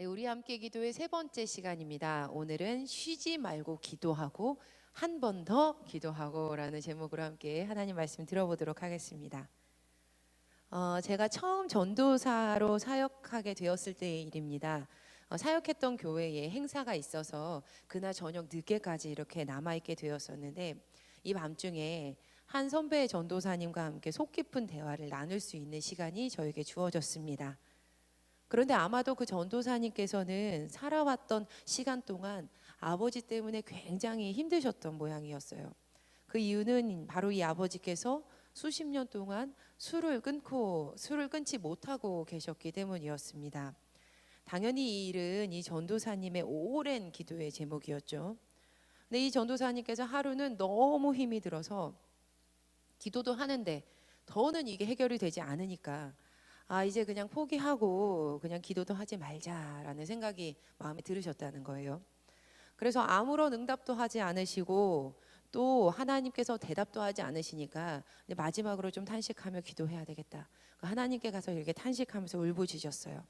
네, 우리 함께 기도의 세 번째 시간입니다. 오늘은 쉬지 말고 기도하고 한 번 더 기도하고라는 제목으로 함께 하나님 말씀 들어보도록 하겠습니다. 제가 처음 전도사로 사역하게 되었을 때의 일입니다. 사역했던 교회에 행사가 있어서 그날 저녁 늦게까지 이렇게 남아있게 되었었는데, 이 밤중에 한 선배의 전도사님과 함께 속 깊은 대화를 나눌 수 있는 시간이 저에게 주어졌습니다. 그런데 아마도 그 전도사님께서는 살아왔던 시간 동안 아버지 때문에 굉장히 힘드셨던 모양이었어요. 그 이유는 바로 이 아버지께서 수십 년 동안 술을 끊지 못하고 계셨기 때문이었습니다. 당연히 이 일은 이 전도사님의 오랜 기도의 제목이었죠. 근데 이 전도사님께서 하루는 너무 힘이 들어서 기도도 하는데 더는 이게 해결이 되지 않으니까 이제 그냥 포기하고 그냥 기도도 하지 말자라는 생각이 마음에 들으셨다는 거예요. 그래서 아무런 응답도 하지 않으시고 또 하나님께서 대답도 하지 않으시니까 마지막으로 좀 탄식하며 기도해야 되겠다. 하나님께 가서 이렇게 탄식하면서 울부짖었어요.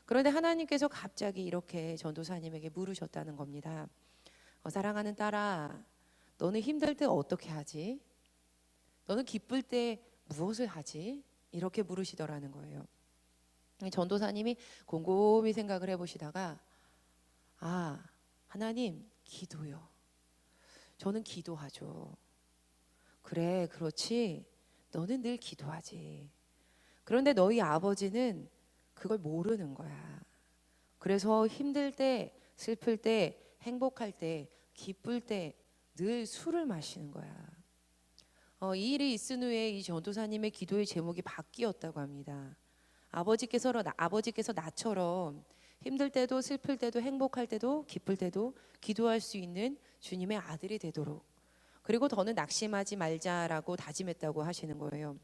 그런데 하나님께서 갑자기 이렇게 전도사님에게 물으셨다는 겁니다. 사랑하는 딸아, 너는 힘들 때 어떻게 하지? 너는 기쁠 때 무엇을 하지? 이렇게 물으시더라는 거예요. 전도사님이 곰곰이 생각을 해보시다가 하나님, 기도요. 저는 기도하죠. 그래, 그렇지. 너는 늘 기도하지. 그런데 너희 아버지는 그걸 모르는 거야. 그래서 힘들 때, 슬플 때, 행복할 때, 기쁠 때 늘 술을 마시는 거야. 이 일이 있은 후에 이 전도사님의 기도의 제목이 바뀌었다고 합니다. 아버지께서 나처럼 힘들 때도 슬플 때도 행복할 때도 기쁠 때도 기도할 수 있는 주님의 아들이 되도록, 그리고 더는 낙심하지 말자라고 다짐했다고 하시는 거예요.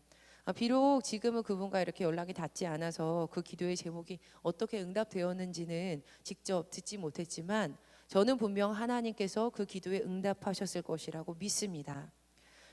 비록 지금은 그분과 이렇게 연락이 닿지 않아서 그 기도의 제목이 어떻게 응답되었는지는 직접 듣지 못했지만 저는 분명 하나님께서 그 기도에 응답하셨을 것이라고 믿습니다.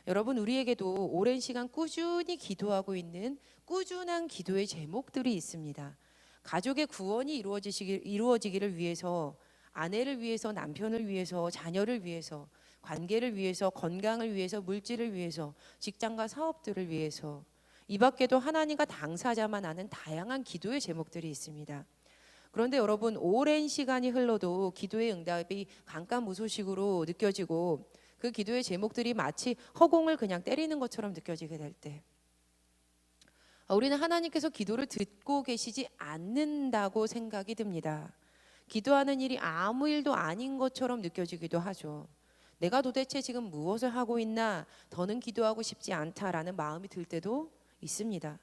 여러분, 우리에게도 오랜 시간 꾸준히 기도하고 있는 꾸준한 기도의 제목들이 있습니다. 가족의 구원이 이루어지기를 위해서, 아내를 위해서, 남편을 위해서, 자녀를 위해서, 관계를 위해서, 건강을 위해서, 물질을 위해서, 직장과 사업들을 위해서, 이 밖에도 하나님과 당사자만 아는 다양한 기도의 제목들이 있습니다. 그런데 여러분, 오랜 시간이 흘러도 기도의 응답이 감감무소식으로 느껴지고 그 기도의 제목들이 마치 허공을 그냥 때리는 것처럼 느껴지게 될 때, 우리는 하나님께서 기도를 듣고 계시지 않는다고 생각이 듭니다. 기도하는 일이 아무 일도 아닌 것처럼 느껴지기도 하죠. 내가 도대체 지금 무엇을 하고 있나, 더는 기도하고 싶지 않다라는 마음이 들 때도 있습니다.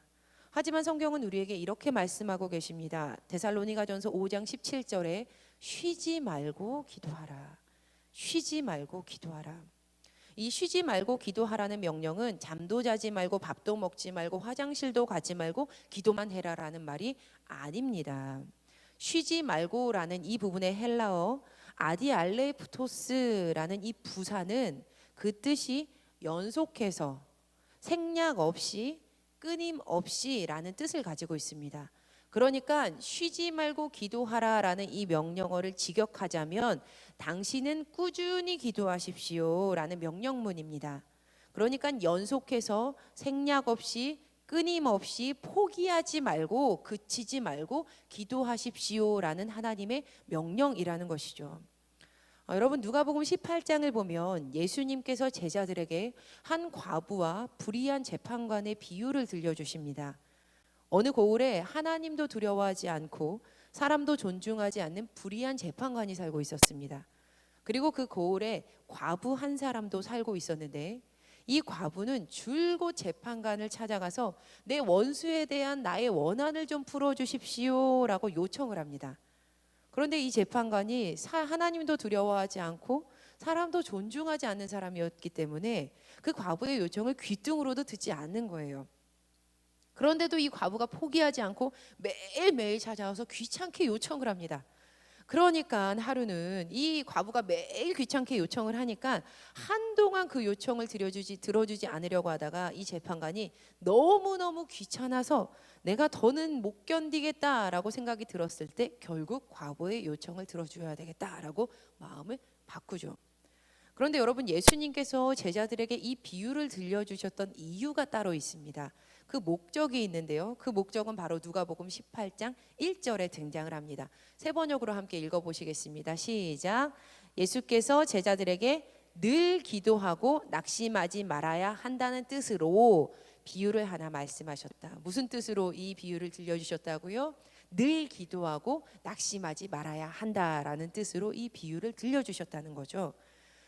하지만 성경은 우리에게 이렇게 말씀하고 계십니다. 데살로니가전서 5장 17절에 쉬지 말고 기도하라. 쉬지 말고 기도하라. 이 쉬지 말고 기도하라는 명령은 잠도 자지 말고 밥도 먹지 말고 화장실도 가지 말고 기도만 해라라는 말이 아닙니다. 쉬지 말고라는 이 부분의 헬라어 아디알레프토스라는 이 부사는 그 뜻이 연속해서, 생략 없이, 끊임없이라는 뜻을 가지고 있습니다. 그러니까 쉬지 말고 기도하라라는 이 명령어를 직역하자면 당신은 꾸준히 기도하십시오라는 명령문입니다. 그러니까 연속해서, 생략 없이, 끊임없이, 포기하지 말고, 그치지 말고 기도하십시오라는 하나님의 명령이라는 것이죠. 여러분, 누가복음 18장을 보면 예수님께서 제자들에게 한 과부와 불의한 재판관의 비유를 들려주십니다. 어느 고을에 하나님도 두려워하지 않고 사람도 존중하지 않는 불의한 재판관이 살고 있었습니다. 그리고 그 고을에 과부 한 사람도 살고 있었는데, 이 과부는 줄곧 재판관을 찾아가서 내 원수에 대한 나의 원한을 좀 풀어주십시오 라고 요청을 합니다. 그런데 이 재판관이 하나님도 두려워하지 않고 사람도 존중하지 않는 사람이었기 때문에 그 과부의 요청을 귀등으로도 듣지 않는 거예요. 그런데도 이 과부가 포기하지 않고 매일매일 찾아와서 귀찮게 요청을 합니다. 그러니까 하루는 이 과부가 매일 귀찮게 요청을 하니까 한동안 그 요청을 들어주지 않으려고 하다가 이 재판관이 너무너무 귀찮아서 내가 더는 못 견디겠다라고 생각이 들었을 때 결국 과부의 요청을 들어줘야 되겠다라고 마음을 바꾸죠. 그런데 여러분, 예수님께서 제자들에게 이 비유를 들려주셨던 이유가 따로 있습니다. 그 목적이 있는데요. 그 목적은 바로 누가복음 18장 1절에 등장을 합니다. 세 번역으로 함께 읽어보시겠습니다. 시작. 예수께서 제자들에게 늘 기도하고 낙심하지 말아야 한다는 뜻으로 비유를 하나 말씀하셨다. 무슨 뜻으로 이 비유를 들려주셨다고요? 늘 기도하고 낙심하지 말아야 한다라는 뜻으로 이 비유를 들려주셨다는 거죠.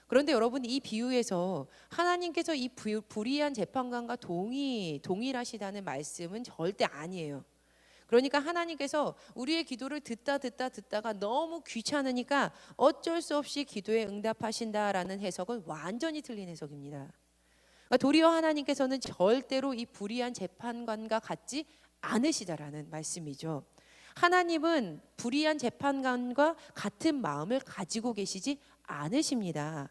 그런데 여러분, 이 비유에서 하나님께서 이 불의한 재판관과 동일하시다는 말씀은 절대 아니에요. 그러니까 하나님께서 우리의 기도를 듣다가 너무 귀찮으니까 어쩔 수 없이 기도에 응답하신다라는 해석은 완전히 틀린 해석입니다. 그러니까 도리어 하나님께서는 절대로 이 불의한 재판관과 같지 않으시다라는 말씀이죠. 하나님은 불의한 재판관과 같은 마음을 가지고 계시지 않으십니다.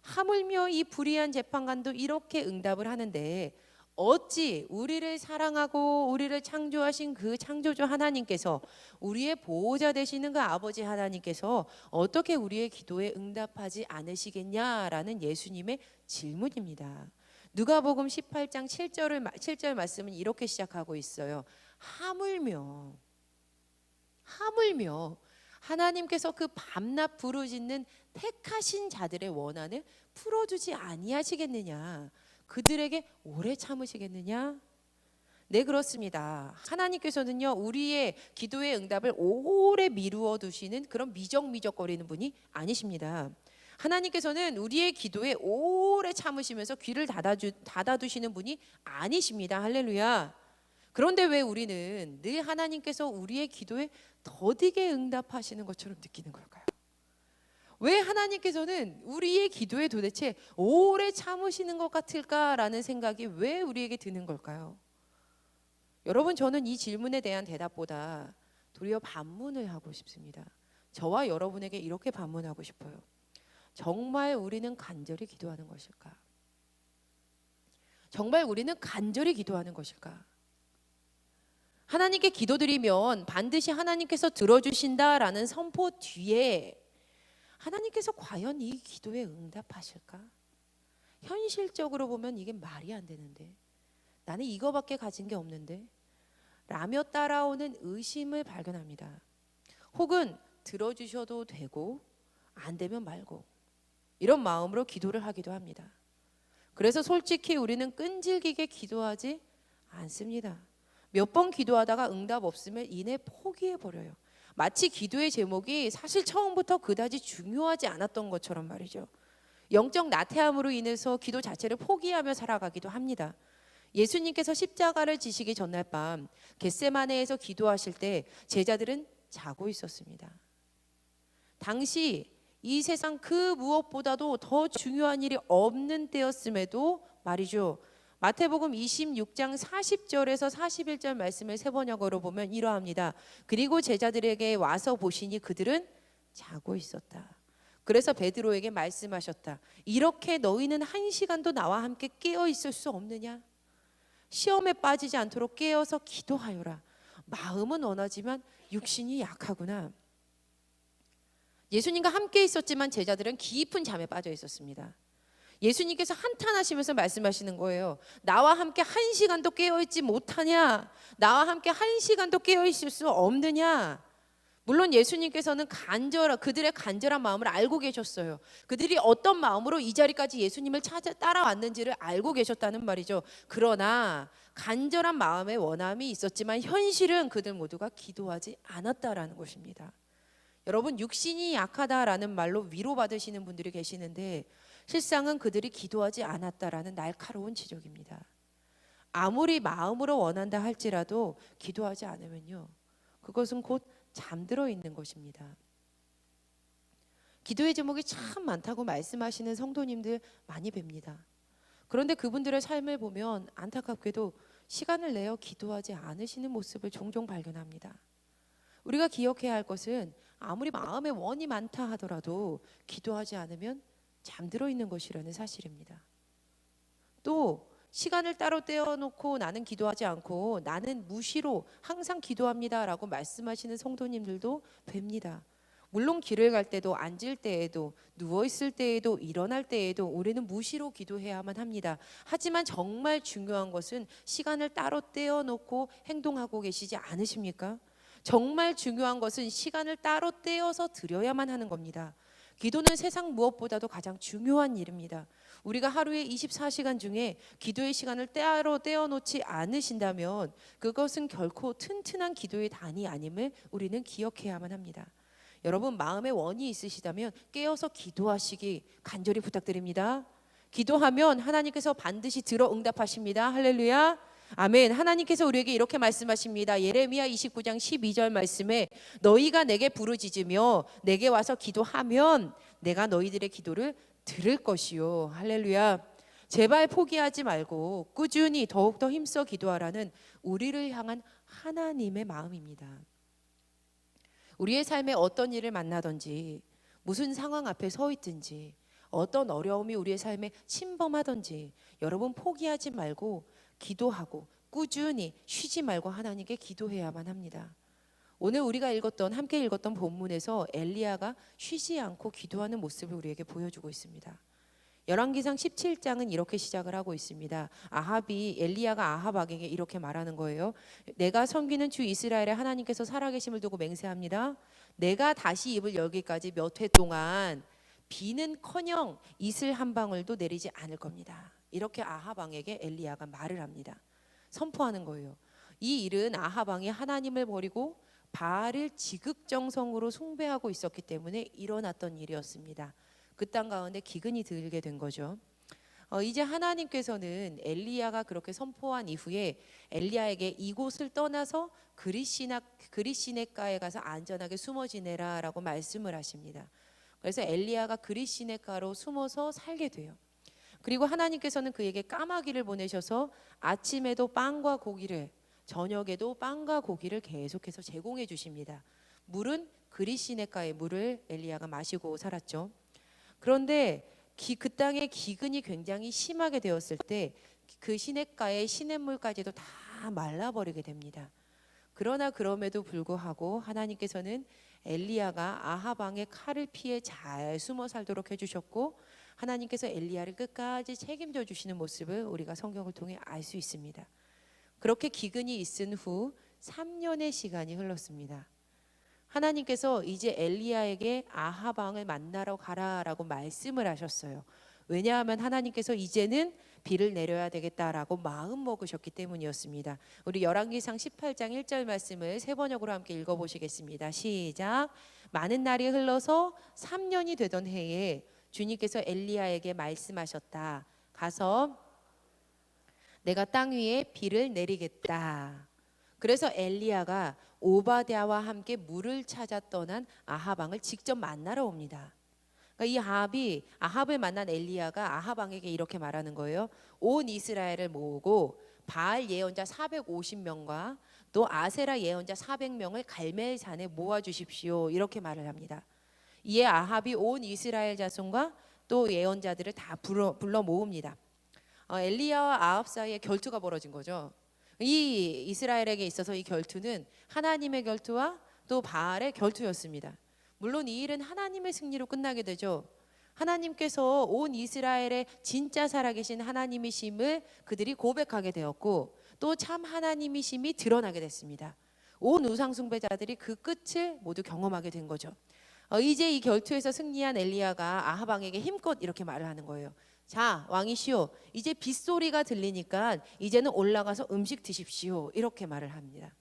하물며 이 불의한 재판관도 이렇게 응답을 하는데 어찌 우리를 사랑하고 우리를 창조하신 그 창조주 하나님께서, 우리의 보호자 되시는 그 아버지 하나님께서 어떻게 우리의 기도에 응답하지 않으시겠냐라는 예수님의 질문입니다. 누가복음 18장 7절 말씀은 이렇게 시작하고 있어요. 하물며 하나님께서 그 밤낮 부르짖는 택하신 자들의 원한을 풀어주지 아니하시겠느냐? 그들에게 오래 참으시겠느냐? 네, 그렇습니다. 하나님께서는요, 우리의 기도의 응답을 오래 미루어 두시는 그런 미적거리는 분이 아니십니다. 하나님께서는 우리의 기도에 오래 참으시면서 귀를 닫아두시는 분이 아니십니다. 할렐루야. 그런데 왜 우리는 늘 하나님께서 우리의 기도에 더디게 응답하시는 것처럼 느끼는 걸까요? 왜 하나님께서는 우리의 기도에 도대체 오래 참으시는 것 같을까라는 생각이 왜 우리에게 드는 걸까요? 여러분, 저는 이 질문에 대한 대답보다 도리어 반문을 하고 싶습니다. 저와 여러분에게 이렇게 반문하고 싶어요. 정말 우리는 간절히 기도하는 것일까? 정말 우리는 간절히 기도하는 것일까? 하나님께 기도드리면 반드시 하나님께서 들어주신다라는 선포 뒤에 하나님께서 과연 이 기도에 응답하실까? 현실적으로 보면 이게 말이 안 되는데, 나는 이거밖에 가진 게 없는데 라며 따라오는 의심을 발견합니다. 혹은 들어주셔도 되고 안 되면 말고, 이런 마음으로 기도를 하기도 합니다. 그래서 솔직히 우리는 끈질기게 기도하지 않습니다. 몇 번 기도하다가 응답 없으면 이내 포기해버려요. 마치 기도의 제목이 사실 처음부터 그다지 중요하지 않았던 것처럼 말이죠. 영적 나태함으로 인해서 기도 자체를 포기하며 살아가기도 합니다. 예수님께서 십자가를 지시기 전날 밤 겟세마네에서 기도하실 때 제자들은 자고 있었습니다. 당시 이 세상 그 무엇보다도 더 중요한 일이 없는 때였음에도 말이죠. 마태복음 26장 40절에서 41절 말씀을 세 번역으로 보면 이러합니다. 그리고 제자들에게 와서 보시니 그들은 자고 있었다. 그래서 베드로에게 말씀하셨다. 이렇게 너희는 1시간도 나와 함께 깨어 있을 수 없느냐? 시험에 빠지지 않도록 깨어서 기도하여라. 마음은 원하지만 육신이 약하구나. 예수님과 함께 있었지만 제자들은 깊은 잠에 빠져 있었습니다. 예수님께서 한탄하시면서 말씀하시는 거예요. 나와 함께 1시간도 깨어있지 못하냐? 나와 함께 1시간도 깨어있을 수 없느냐? 물론 예수님께서는 그들의 간절한 마음을 알고 계셨어요. 그들이 어떤 마음으로 이 자리까지 예수님을 따라왔는지를 알고 계셨다는 말이죠. 그러나 간절한 마음의 원함이 있었지만 현실은 그들 모두가 기도하지 않았다라는 것입니다. 여러분, 육신이 약하다라는 말로 위로받으시는 분들이 계시는데 실상은 그들이 기도하지 않았다라는 날카로운 지적입니다. 아무리 마음으로 원한다 할지라도 기도하지 않으면요, 그것은 곧 잠들어 있는 것입니다. 기도의 제목이 참 많다고 말씀하시는 성도님들 많이 뵙니다. 그런데 그분들의 삶을 보면 안타깝게도 시간을 내어 기도하지 않으시는 모습을 종종 발견합니다. 우리가 기억해야 할 것은 아무리 마음에 원이 많다 하더라도 기도하지 않으면 잠들어 있는 것이라는 사실입니다. 또 시간을 따로 떼어놓고 나는 기도하지 않고 나는 무시로 항상 기도합니다라고 말씀하시는 성도님들도 뵙니다. 물론 길을 갈 때도 앉을 때에도 누워 있을 때에도 일어날 때에도 우리는 무시로 기도해야만 합니다. 하지만 정말 중요한 것은 시간을 따로 떼어놓고 행동하고 계시지 않으십니까? 정말 중요한 것은 시간을 따로 떼어서 드려야만 하는 겁니다. 기도는 세상 무엇보다도 가장 중요한 일입니다. 우리가 하루에 24시간 중에 기도의 시간을 따로 떼어놓지 않으신다면 그것은 결코 튼튼한 기도의 단이 아님을 우리는 기억해야만 합니다. 여러분, 마음에 원이 있으시다면 깨어서 기도하시기 간절히 부탁드립니다. 기도하면 하나님께서 반드시 들어 응답하십니다. 할렐루야. 아멘. 하나님께서 우리에게 이렇게 말씀하십니다. 예레미야 29장 12절 말씀에 너희가 내게 부르짖으며 내게 와서 기도하면 내가 너희들의 기도를 들을 것이요. 할렐루야. 제발 포기하지 말고 꾸준히 더욱더 힘써 기도하라는 우리를 향한 하나님의 마음입니다. 우리의 삶에 어떤 일을 만나든지 무슨 상황 앞에 서 있든지 어떤 어려움이 우리의 삶에 침범하든지 여러분 포기하지 말고 기도하고 꾸준히 쉬지 말고 하나님께 기도해야만 합니다. 오늘 우리가 함께 읽었던 본문에서 엘리야가 쉬지 않고 기도하는 모습을 우리에게 보여주고 있습니다. 열왕기상 17장은 이렇게 시작을 하고 있습니다. 엘리야가 아합에게 이렇게 말하는 거예요. 내가 섬기는 주 이스라엘의 하나님께서 살아계심을 두고 맹세합니다. 내가 다시 입을 열기까지 몇 해 동안 비는커녕 이슬 한 방울도 내리지 않을 겁니다. 이렇게 아합 왕에게 엘리야가 말을 합니다. 선포하는 거예요. 이 일은 아합 왕이 하나님을 버리고 바알을 지극정성으로 숭배하고 있었기 때문에 일어났던 일이었습니다. 그 땅 가운데 기근이 들게 된 거죠. 이제 하나님께서는 엘리야가 그렇게 선포한 이후에 엘리야에게 이곳을 떠나서 그릿시네가에 가서 안전하게 숨어 지내라라고 말씀을 하십니다. 그래서 엘리야가 그릿시네가로 숨어서 살게 돼요. 그리고 하나님께서는 그에게 까마귀를 보내셔서 아침에도 빵과 고기를, 저녁에도 빵과 고기를 계속해서 제공해 주십니다. 물은 그릿시네가의 물을 엘리야가 마시고 살았죠. 그런데 그 땅의 기근이 굉장히 심하게 되었을 때 그 시냇가의 시냇물까지도 다 말라버리게 됩니다. 그러나 그럼에도 불구하고 하나님께서는 엘리야가 아합 왕의 칼을 피해 잘 숨어 살도록 해주셨고 하나님께서 엘리야를 끝까지 책임져 주시는 모습을 우리가 성경을 통해 알 수 있습니다. 그렇게 기근이 있은 후 3년의 시간이 흘렀습니다. 하나님께서 이제 엘리야에게 아합 왕을 만나러 가라라고 말씀을 하셨어요. 왜냐하면 하나님께서 이제는 비를 내려야 되겠다라고 마음 먹으셨기 때문이었습니다. 우리 열왕기상 18장 1절 말씀을 세 번역으로 함께 읽어보시겠습니다. 시작. 많은 날이 흘러서 3년이 되던 해에 주님께서 엘리야에게 말씀하셨다. 가서 내가 땅 위에 비를 내리겠다. 그래서 엘리야가 오바댜와 함께 물을 찾아 떠난 아합 왕을 직접 만나러 옵니다. 그러니까 이 아합을 만난 엘리야가 아합 왕에게 이렇게 말하는 거예요. 온 이스라엘을 모으고 바알 예언자 450명과 또 아세라 예언자 400명을 갈멜 산에 모아 주십시오. 이렇게 말을 합니다. 이에 아합이 온 이스라엘 자손과 또 예언자들을 다 불러 모읍니다. 엘리야와 아합 사이에 결투가 벌어진 거죠. 이 이스라엘에게 있어서 이 결투는 하나님의 결투와 또 바알의 결투였습니다. 물론 이 일은 하나님의 승리로 끝나게 되죠. 하나님께서 온 이스라엘의 진짜 살아계신 하나님이심을 그들이 고백하게 되었고 또 참 하나님이심이 드러나게 됐습니다. 온 우상 숭배자들이 그 끝을 모두 경험하게 된 거죠. 이제 이 결투에서 승리한 엘리야가 아합 왕에게 힘껏 이렇게 말을 하는 거예요. 자, 왕이시오, 이제 빗소리가 들리니까 이제는 올라가서 음식 드십시오. 이렇게 말을 합니다.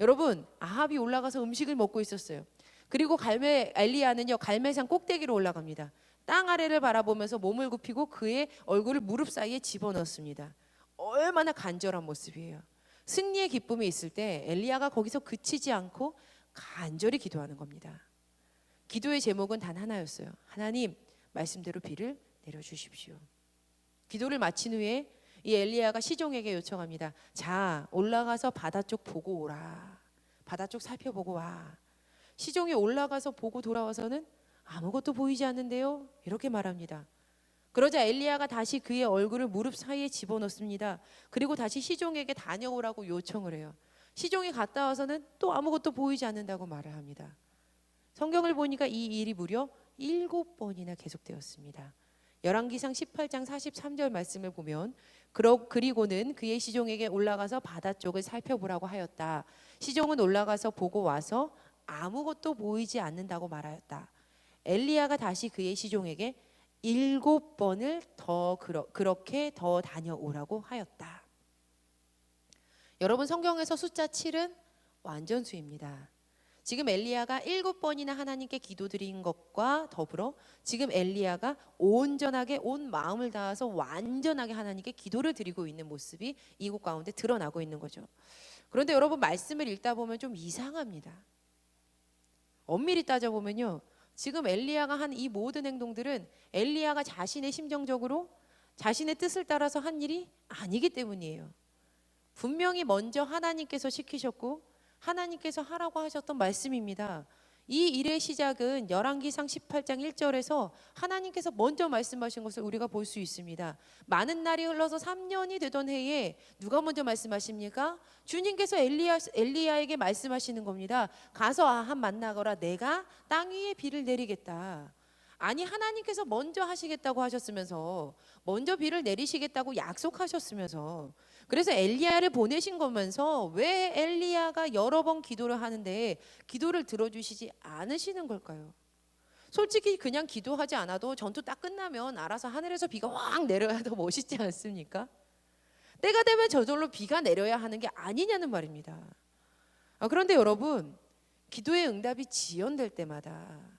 여러분, 아합이 올라가서 음식을 먹고 있었어요. 그리고 엘리야는요 갈멜산 꼭대기로 올라갑니다. 땅 아래를 바라보면서 몸을 굽히고 그의 얼굴을 무릎 사이에 집어넣습니다. 얼마나 간절한 모습이에요. 승리의 기쁨이 있을 때 엘리야가 거기서 그치지 않고 간절히 기도하는 겁니다. 기도의 제목은 단 하나였어요. 하나님, 말씀대로 비를 내려주십시오. 기도를 마친 후에 이 엘리야가 시종에게 요청합니다. 자, 올라가서 바다 쪽 보고 오라. 바다 쪽 살펴보고 와. 시종이 올라가서 보고 돌아와서는 아무것도 보이지 않는데요. 이렇게 말합니다. 그러자 엘리야가 다시 그의 얼굴을 무릎 사이에 집어넣습니다. 그리고 다시 시종에게 다녀오라고 요청을 해요. 시종이 갔다 와서는 또 아무것도 보이지 않는다고 말을 합니다. 성경을 보니까 이 일이 무려 7번이나 계속되었습니다. 열왕기상 18장 43절 말씀을 보면 그리고는 그의 시종에게 올라가서 바다 쪽을 살펴보라고 하였다. 시종은 올라가서 보고 와서 아무것도 보이지 않는다고 말하였다. 엘리야가 다시 그의 시종에게 7번을 더 그렇게 더 다녀오라고 하였다. 여러분, 성경에서 숫자 7은 완전수입니다. 지금 엘리야가 7번이나 하나님께 기도드린 것과 더불어 지금 엘리야가 온전하게 온 마음을 다해서 완전하게 하나님께 기도를 드리고 있는 모습이 이곳 가운데 드러나고 있는 거죠. 그런데 여러분, 말씀을 읽다 보면 좀 이상합니다. 엄밀히 따져보면요, 지금 엘리야가 한 이 모든 행동들은 엘리야가 자신의 심정적으로 자신의 뜻을 따라서 한 일이 아니기 때문이에요. 분명히 먼저 하나님께서 시키셨고 하나님께서 하라고 하셨던 말씀입니다. 이 일의 시작은 열왕기상 18장 1절에서 하나님께서 먼저 말씀하신 것을 우리가 볼 수 있습니다. 많은 날이 흘러서 3년이 되던 해에 누가 먼저 말씀하십니까? 주님께서 엘리야에게 말씀하시는 겁니다. 가서 아합 만나거라. 내가 땅 위에 비를 내리겠다. 아니, 하나님께서 먼저 하시겠다고 하셨으면서, 먼저 비를 내리시겠다고 약속하셨으면서, 그래서 엘리야를 보내신 거면서 왜 엘리야가 여러 번 기도를 하는데 기도를 들어주시지 않으시는 걸까요? 솔직히 그냥 기도하지 않아도 전투 딱 끝나면 알아서 하늘에서 비가 확 내려야 더 멋있지 않습니까? 때가 되면 저절로 비가 내려야 하는 게 아니냐는 말입니다. 그런데 여러분, 기도의 응답이 지연될 때마다,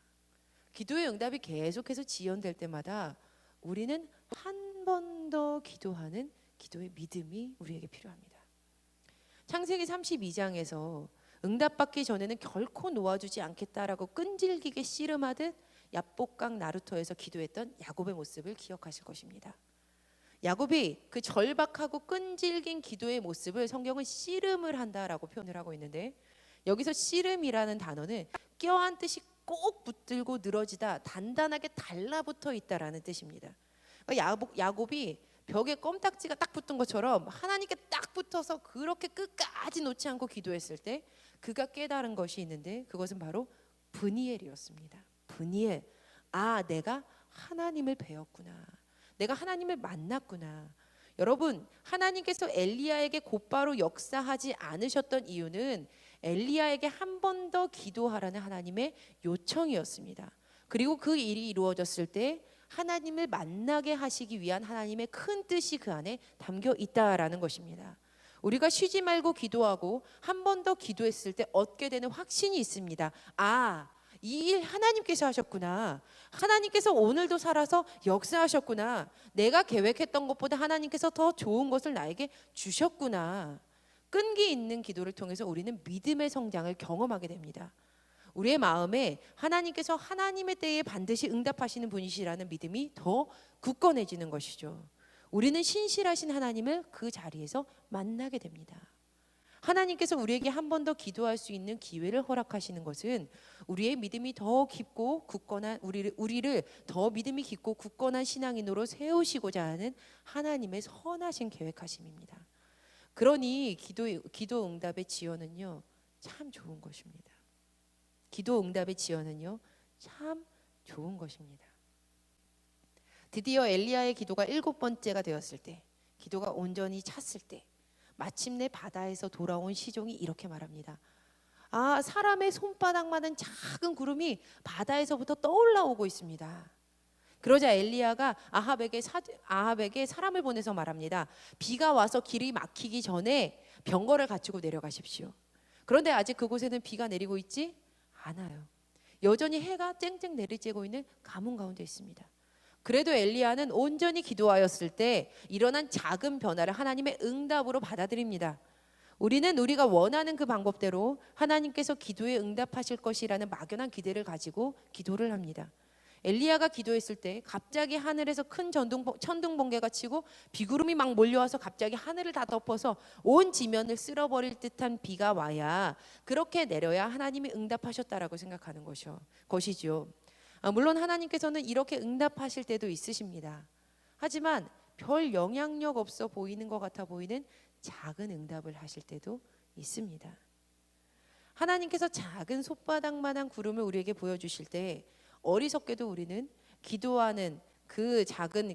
기도의 응답이 계속해서 지연될 때마다 우리는 한 번 더 기도하는 기도의 믿음이 우리에게 필요합니다. 창세기 32장에서 응답받기 전에는 결코 놓아주지 않겠다라고 끈질기게 씨름하듯 야복강 나루터에서 기도했던 야곱의 모습을 기억하실 것입니다. 야곱이 그 절박하고 끈질긴 기도의 모습을 성경은 씨름을 한다라고 표현을 하고 있는데, 여기서 씨름이라는 단어는 껴안듯이 꼭 붙들고 늘어지다, 단단하게 달라붙어 있다라는 뜻입니다. 그러니까 야곱이 벽에 껌딱지가 딱 붙은 것처럼 하나님께 딱 붙어서 그렇게 끝까지 놓지 않고 기도했을 때 그가 깨달은 것이 있는데, 그것은 바로 브니엘이었습니다. 브니엘, 내가 하나님을 배웠구나, 내가 하나님을 만났구나. 여러분, 하나님께서 엘리야에게 곧바로 역사하지 않으셨던 이유는 엘리야에게 한 번 더 기도하라는 하나님의 요청이었습니다. 그리고 그 일이 이루어졌을 때 하나님을 만나게 하시기 위한 하나님의 큰 뜻이 그 안에 담겨 있다라는 것입니다. 우리가 쉬지 말고 기도하고 한 번 더 기도했을 때 얻게 되는 확신이 있습니다. 이 일 하나님께서 하셨구나. 하나님께서 오늘도 살아서 역사하셨구나. 내가 계획했던 것보다 하나님께서 더 좋은 것을 나에게 주셨구나. 끈기 있는 기도를 통해서 우리는 믿음의 성장을 경험하게 됩니다. 우리의 마음에 하나님께서 하나님의 때에 반드시 응답하시는 분이시라는 믿음이 더 굳건해지는 것이죠. 우리는 신실하신 하나님을 그 자리에서 만나게 됩니다. 하나님께서 우리에게 한 번 더 기도할 수 있는 기회를 허락하시는 것은 우리의 믿음이 더 깊고 굳건한 우리를 더 믿음이 깊고 굳건한 신앙인으로 세우시고자 하는 하나님의 선하신 계획하심입니다. 그러니 기도 응답의 지연은요, 참 좋은 것입니다. 기도 응답의 지연은요, 참 좋은 것입니다. 드디어 엘리야의 기도가 7번째가 되었을 때, 기도가 온전히 찼을 때, 마침내 바다에서 돌아온 시종이 이렇게 말합니다. 사람의 손바닥만한 작은 구름이 바다에서부터 떠올라오고 있습니다. 그러자 엘리야가 아합에게 사람을 보내서 말합니다. 비가 와서 길이 막히기 전에 병거를 갖추고 내려가십시오. 그런데 아직 그곳에는 비가 내리고 있지 않아요. 여전히 해가 쨍쨍 내리쬐고 있는 가뭄 가운데 있습니다. 그래도 엘리야는 온전히 기도하였을 때 일어난 작은 변화를 하나님의 응답으로 받아들입니다. 우리는 우리가 원하는 그 방법대로 하나님께서 기도에 응답하실 것이라는 막연한 기대를 가지고 기도를 합니다. 엘리야가 기도했을 때 갑자기 하늘에서 큰 천둥 번개가 치고 비구름이 막 몰려와서 갑자기 하늘을 다 덮어서 온 지면을 쓸어버릴 듯한 비가 와야, 그렇게 내려야 하나님이 응답하셨다라고 생각하는 것이죠. 물론 하나님께서는 이렇게 응답하실 때도 있으십니다. 하지만 별 영향력 없어 보이는 것 같아 보이는 작은 응답을 하실 때도 있습니다. 하나님께서 작은 손바닥만한 구름을 우리에게 보여주실 때 어리석게도 우리는 기도하는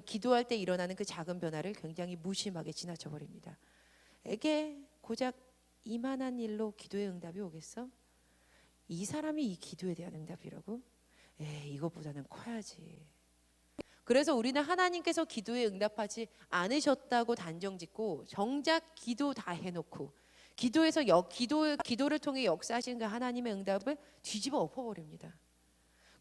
기도할 때 일어나는 그 작은 변화를 굉장히 무심하게 지나쳐 버립니다. 에게 고작 이만한 일로 기도의 응답이 오겠어? 이 사람이 이 기도에 대한 응답이라고? 이것보다는 커야지. 그래서 우리는 하나님께서 기도에 응답하지 않으셨다고 단정짓고 정작 기도 다 해놓고 기도에서 기도를 통해 역사하신 그 하나님의 응답을 뒤집어 엎어버립니다.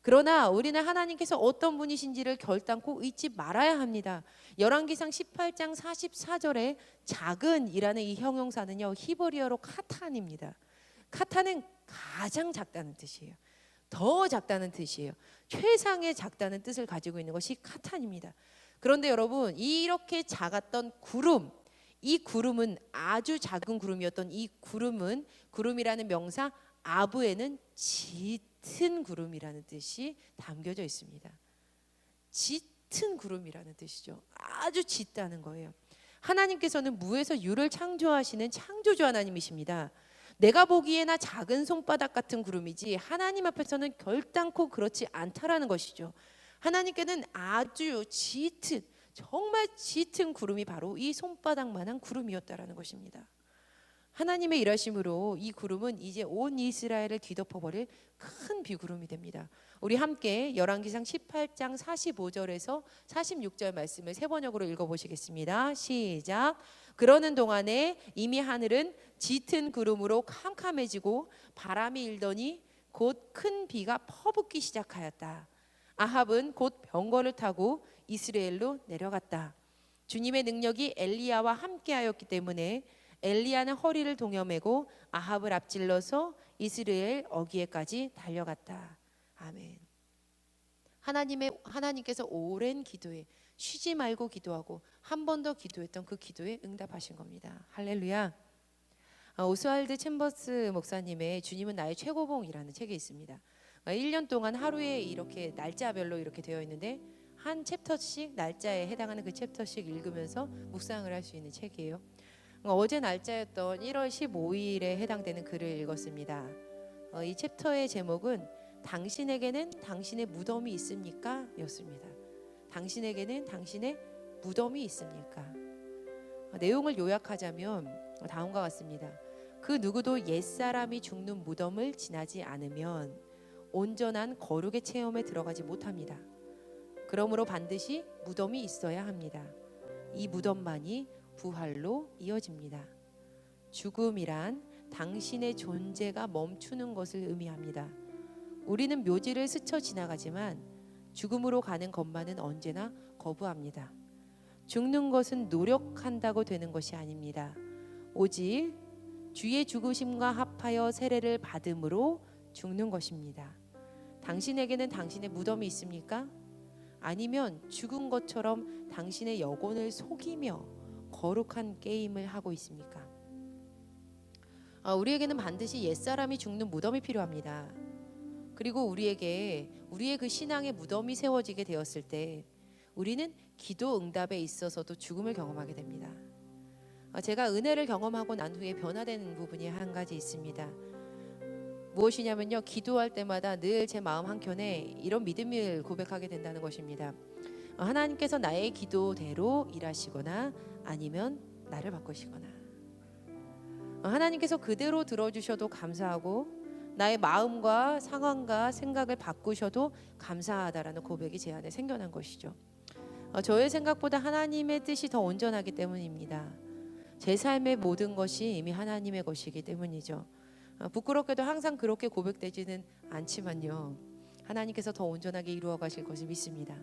그러나 우리는 하나님께서 어떤 분이신지를 결단코 잊지 말아야 합니다. 열왕기상 18장 44절에 작은이라는 이 형용사는요, 히브리어로 카탄입니다. 카탄은 가장 작다는 뜻이에요. 더 작다는 뜻이에요. 최상의 작다는 뜻을 가지고 있는 것이 카탄입니다. 그런데 여러분, 이렇게 작았던 구름, 이 구름은 아주 작은 구름이었던 이 구름이라는 명사 아브에는 짙은 구름이라는 뜻이 담겨져 있습니다. 짙은 구름이라는 뜻이죠. 아주 짙다는 거예요. 하나님께서는 무에서 유를 창조하시는 창조주 하나님이십니다. 내가 보기에나 작은 손바닥 같은 구름이지 하나님 앞에서는 결단코 그렇지 않다라는 것이죠. 하나님께는 아주 짙은, 정말 짙은 구름이 바로 이 손바닥만한 구름이었다라는 것입니다. 하나님의 일하심으로 이 구름은 이제 온 이스라엘을 뒤덮어버릴 큰 비구름이 됩니다. 우리 함께 열왕기상 18장 45절에서 46절 말씀을 세 번역으로 읽어보시겠습니다. 시작. 그러는 동안에 이미 하늘은 짙은 구름으로 캄캄해지고 바람이 일더니 곧 큰 비가 퍼붓기 시작하였다. 아합은 곧 병거를 타고 이스라엘로 내려갔다. 주님의 능력이 엘리야와 함께하였기 때문에 엘리야는 허리를 동여매고 아합을 앞질러서 이스라엘 어귀에까지 달려갔다. 아멘. 하나님께서 오랜 기도에 쉬지 말고 기도하고 한 번 더 기도했던 그 기도에 응답하신 겁니다. 할렐루야. 오스왈드 챔버스 목사님의 주님은 나의 최고봉이라는 책이 있습니다. 1년 동안 하루에 이렇게 날짜별로 이렇게 되어 있는데 한 챕터씩, 날짜에 해당하는 그 챕터씩 읽으면서 묵상을 할 수 있는 책이에요. 어제 날짜였던 1월 15일에 해당되는 글을 읽었습니다. 이 챕터의 제목은 당신에게는 당신의 무덤이 있습니까? 였습니다. 당신에게는 당신의 무덤이 있습니까? 내용을 요약하자면 다음과 같습니다. 그 누구도 옛사람이 죽는 무덤을 지나지 않으면 온전한 거룩의 체험에 들어가지 못합니다. 그러므로 반드시 무덤이 있어야 합니다. 이 무덤만이 부활로 이어집니다. 죽음이란 당신의 존재가 멈추는 것을 의미합니다. 우리는 묘지를 스쳐 지나가지만 죽음으로 가는 것만은 언제나 거부합니다. 죽는 것은 노력한다고 되는 것이 아닙니다. 오직 주의 죽으심과 합하여 세례를 받음으로 죽는 것입니다. 당신에게는 당신의 무덤이 있습니까? 아니면 죽은 것처럼 당신의 영혼을 속이며 거룩한 게임을 하고 있습니까? 우리에게는 반드시 옛사람이 죽는 무덤이 필요합니다. 그리고 우리의 그 신앙의 무덤이 세워지게 되었을 때 우리는 기도 응답에 있어서도 죽음을 경험하게 됩니다. 제가 은혜를 경험하고 난 후에 변화되는 부분이 한 가지 있습니다. 무엇이냐면요, 기도할 때마다 늘 제 마음 한켠에 이런 믿음을 고백하게 된다는 것입니다. 하나님께서 나의 기도대로 일하시거나 아니면 나를 바꾸시거나, 하나님께서 그대로 들어주셔도 감사하고 나의 마음과 상황과 생각을 바꾸셔도 감사하다라는 고백이 제 안에 생겨난 것이죠. 저의 생각보다 하나님의 뜻이 더 온전하기 때문입니다. 제 삶의 모든 것이 이미 하나님의 것이기 때문이죠. 부끄럽게도 항상 그렇게 고백되지는 않지만요, 하나님께서 더 온전하게 이루어 가실 것을 믿습니다.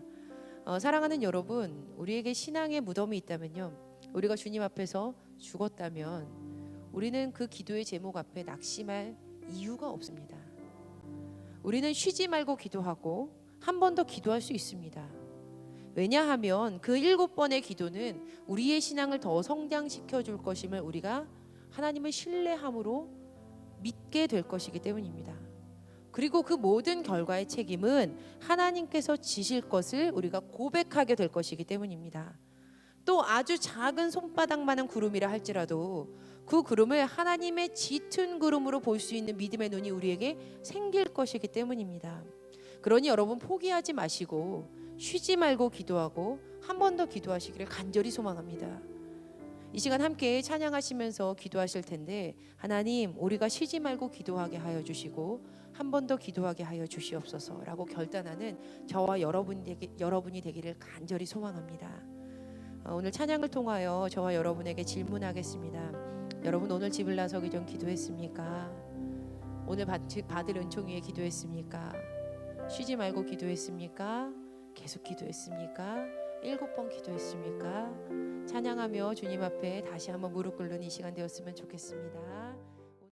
사랑하는 여러분, 우리에게 신앙의 무덤이 있다면요, 우리가 주님 앞에서 죽었다면 우리는 그 기도의 제목 앞에 낙심할 이유가 없습니다. 우리는 쉬지 말고 기도하고 한 번 더 기도할 수 있습니다. 왜냐하면 그 7번의 기도는 우리의 신앙을 더 성장시켜 줄 것임을 우리가 하나님을 신뢰함으로 믿게 될 것이기 때문입니다. 그리고 그 모든 결과의 책임은 하나님께서 지실 것을 우리가 고백하게 될 것이기 때문입니다. 또 아주 작은 손바닥만한 구름이라 할지라도 그 구름을 하나님의 짙은 구름으로 볼 수 있는 믿음의 눈이 우리에게 생길 것이기 때문입니다. 그러니 여러분 포기하지 마시고 쉬지 말고 기도하고 한 번 더 기도하시기를 간절히 소망합니다. 이 시간 함께 찬양하시면서 기도하실 텐데, 하나님 우리가 쉬지 말고 기도하게 하여 주시고 한 번 더 기도하게 하여 주시옵소서라고 결단하는 저와 여러분이 되기를 간절히 소망합니다. 오늘 찬양을 통하여 저와 여러분에게 질문하겠습니다. 여러분 오늘 집을 나서기 전 기도했습니까? 오늘 받을 은총 위에 기도했습니까? 쉬지 말고 기도했습니까? 계속 기도했습니까? 7번 기도했습니까? 찬양하며 주님 앞에 다시 한번 무릎 꿇는 이 시간 되었으면 좋겠습니다.